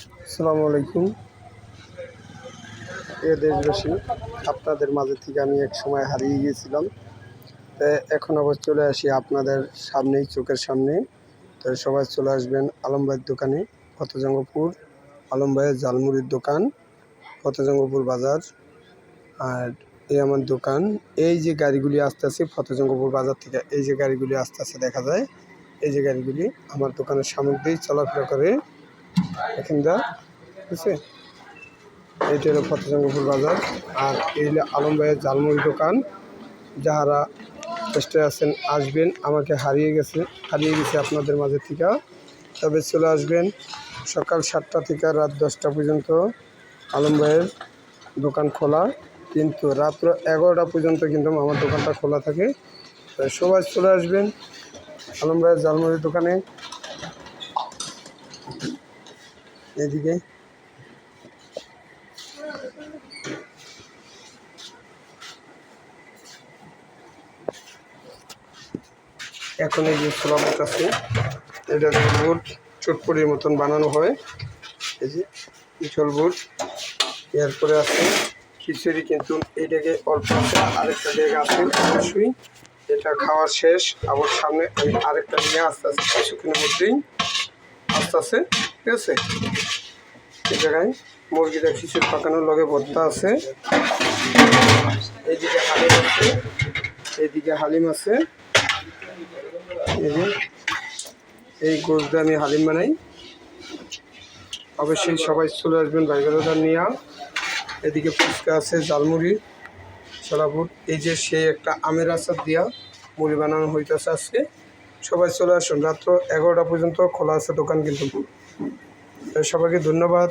আসসালামু আলাইকুম প্রিয় দেশবাসী। আপনাদের মাঝে থেকে আমি এক সময় হারিয়ে গিয়েছিলাম, তো এখন আবার চলে আসি আপনাদের সামনেই, চোখের সামনে। তো সবাই চলে আসবেন আলম ভাইয়ের দোকানে, ফতেজঙ্গপুর আলম ভাইয়ের ঝালমুড়ির দোকান, ফতেজঙ্গপুর বাজার। আর এই আমার দোকান। এই যে গাড়িগুলি আসতেছে ফতেজঙ্গপুর বাজার থেকে, এই যে গাড়িগুলি আসতেছে দেখা যায়, এই যে গাড়িগুলি আমার দোকানের সামনে দিয়েই চলাফেরা করে এখানটা, ঠিক আছে। এইটা হলো ফতেজঙ্গপুর বাজার। আর এই হলো আলম ভাইয়ের ঝালমুড়ি দোকান। যাহারা চেষ্টা আছেন আসবেন, আমাকে হারিয়ে গেছে আপনাদের মাঝে থেকে, তবে চলে আসবেন। সকাল 7টা থেকে রাত 10টা পর্যন্ত আলম ভাইয়ের দোকান খোলা, কিন্তু রাত্র 11টা পর্যন্ত কিন্তু আমার দোকানটা খোলা থাকে। তাই সবাই চলে আসবেন আলম ভাইয়ের ঝালমুড়ির দোকানে। এদিকে এখন এই যে ছোলা বুট আছে, এটা বুট চটপটির মতন বানানো হয়। এই যে পিছল বুট, এরপরে আছে খিচুড়ি, কিন্তু এটাকে অল্প আছে, আরেকটা জায়গা আছে অবশ্যই। এটা খাওয়ার শেষ, আবার সামনে আমি আরেকটা নিয়ে আস্তে আস্তে কিছুক্ষণের মধ্যেই আস্তে ঠিক আছে। এই জায়গায় মুরগিটা খিচুড়ি পাকানোর লগে ভর্তা আছে। এইদিকে হালিম আছে, এইদিকে হালিম আছে। এই যে এই গোশ দিয়ে আমি হালিম বানাই। অবশ্যই সবাই চলে আসবেন বাইগারোদার নিয়ে। এদিকে ফুচকা আছে, ঝালমুড়ি, ছোলাপুর। এই যে সেই একটা আমের আচার দিয়া মুড়ি বানানো হইতেছে আজকে। সবাই চলে আসুন, রাত্র 11টা পর্যন্ত খোলা আছে দোকান কিন্তু। সবাইকে ধন্যবাদ।